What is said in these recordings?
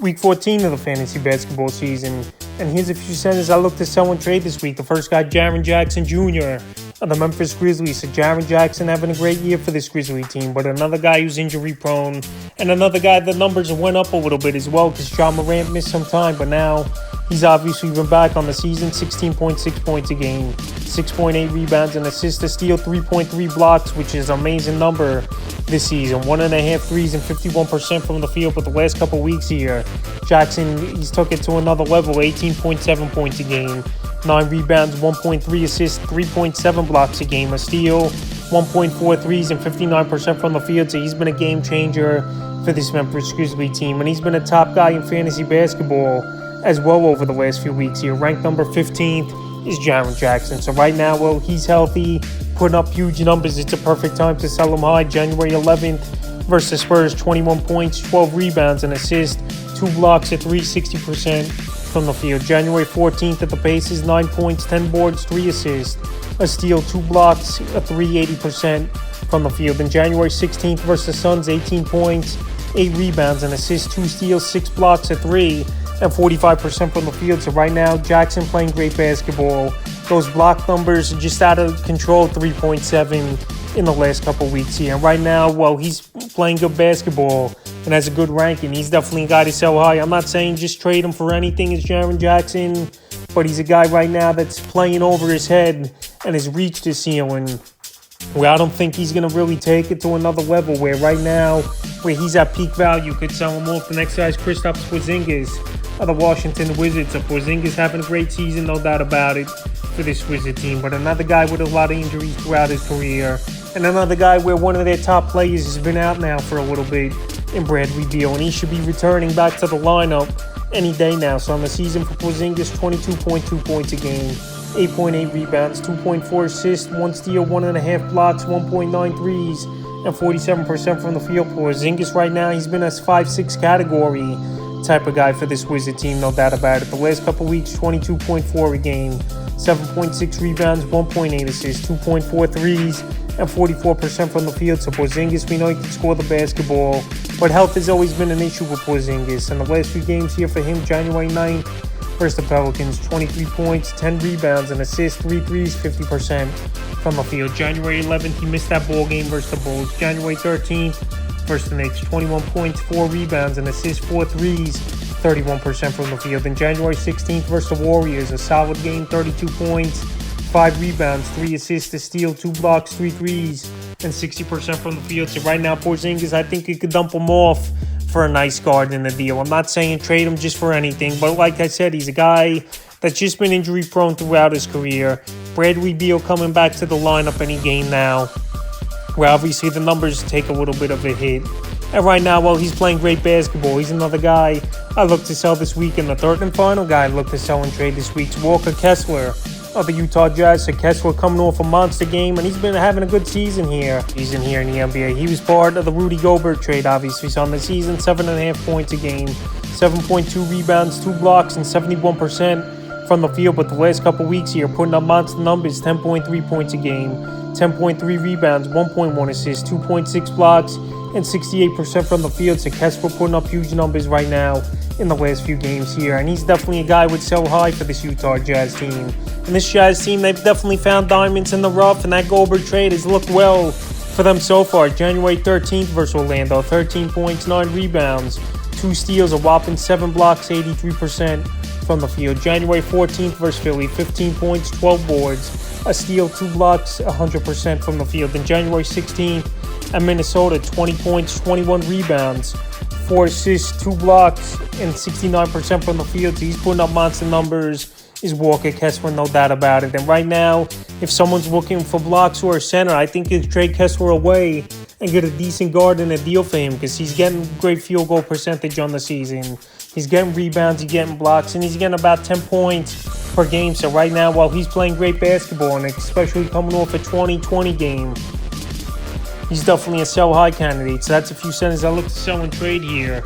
Week 14 of the fantasy basketball season. And here's a few centers I look to sell and trade this week. The first guy, Jaren Jackson Jr. of the Memphis Grizzlies. So Jaren Jackson having a great year for this Grizzly team, but another guy who's injury prone, and another guy the numbers went up a little bit as well because Ja Morant missed some time, but now he's obviously been back on the season. 16.6 points a game, 6.8 rebounds and assists, a steal, 3.3 blocks, which is an amazing number this season. 1.5 threes and 51% from the field. But the last couple weeks here, Jackson, he's took it to another level. 18.7 points a game, 9 rebounds, 1.3 assists, 3.7 blocks a game, a steal, 1.4 threes and 59% from the field. So he's been a game changer for this Memphis Grizzly team, and he's been a top guy in fantasy basketball as well over the last few weeks here. Ranked number 15th is Jaren Jackson. So right now, well, he's healthy, putting up huge numbers. It's a perfect time to sell him high. January 11th versus Spurs, 21 points, 12 rebounds and assists, 2 blocks, a 360% from the field. January 14th at the Pacers, 9 points, 10 boards, 3 assists, a steal, 2 blocks, a 380% from the field. And January 16th versus Suns, 18 points, 8 rebounds and assists, 2 steals, 6 blocks, a 3, and 45% from the field. So right now, Jackson playing great basketball. Those block numbers are just out of control, 3.7 in the last couple weeks here. And right now, well, he's playing good basketball and has a good ranking. He's definitely a guy to sell high. I'm not saying just trade him for anything as Jaren Jackson, but he's a guy right now that's playing over his head and has reached his ceiling, where I don't think he's going to really take it to another level, where right now, where he's at peak value, could sell him off. The next guy is Kristaps Porzingis of the Washington Wizards. So Porzingis having a great season, no doubt about it, for this Wizard team, but another guy with a lot of injuries throughout his career, and another guy where one of their top players has been out now for a little bit in Bradley Beal, and he should be returning back to the lineup any day now. So on the season for Porzingis, 22.2 points a game, 8.8 rebounds, 2.4 assists, 1 steal, 1.5 blocks, 1.9 threes, and 47% from the field. Porzingis right now, he's been a 5-6 category type of guy for this Wizard team, no doubt about it. The last couple weeks, 22.4 a game, 7.6 rebounds, 1.8 assists, 2.4 threes, and 44% from the field. So Porzingis, we know he can score the basketball, but health has always been an issue with Porzingis. And the last few games here for him, January 9th versus the Pelicans, 23 points, 10 rebounds and assists, 3 threes, 50% from the field. January 11th, he missed that ball game versus the Bulls. January 13th versus the Knicks, 21 points, 4 rebounds and assists, 4 threes, 31% from the field. And January 16th versus the Warriors, a solid game, 32 points, 5 rebounds, 3 assists, a steal, 2 blocks, 3 threes, and 60% from the field. So right now, Porzingis, I think you could dump him off for a nice guard in the deal. I'm not saying trade him just for anything, but like I said, he's a guy that's just been injury prone throughout his career. Bradley Beal coming back to the lineup any game now, where obviously the numbers take a little bit of a hit. And right now, well, he's playing great basketball. He's another guy I look to sell this week. And the third and final guy I look to sell and trade this week is Walker Kessler of the Utah Jazz. So Kessler coming off a monster game, and he's been having a good season here. He's in here in the NBA. He was part of the Rudy Gobert trade, obviously. So on the season, 7.5 points a game, 7.2 rebounds, 2 blocks, and 71% from the field. But the last couple weeks here, putting up monster numbers, 10.3 points a game, 10.3 rebounds, 1.1 assists, 2.6 blocks, and 68% from the field. So Kessler putting up huge numbers right now in the last few games here. And he's definitely a guy with sell high for this Utah Jazz team. And this Jazz team, they've definitely found diamonds in the rough, and that Gobert trade has looked well for them so far. January 13th versus Orlando, 13 points, 9 rebounds, 2 steals, a whopping 7 blocks, 83% from the field. January 14th versus Philly, 15 points, 12 boards, a steal, 2 blocks, 100% from the field. Then January 16th at Minnesota, 20 points, 21 rebounds, 4 assists, 2 blocks, and 69% from the field. So he's putting up monster numbers, is Walker Kessler, no doubt about it. And right now, if someone's looking for blocks or a center, I think you trade Kessler away and get a decent guard in a deal for him, because he's getting great field goal percentage on the season. He's getting rebounds, he's getting blocks, and he's getting about 10 points per game. So right now, while he's playing great basketball, and especially coming off a 2020 game, he's definitely a sell-high candidate. So that's a few centers I look to sell and trade here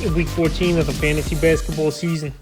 in Week 14 of the fantasy basketball season.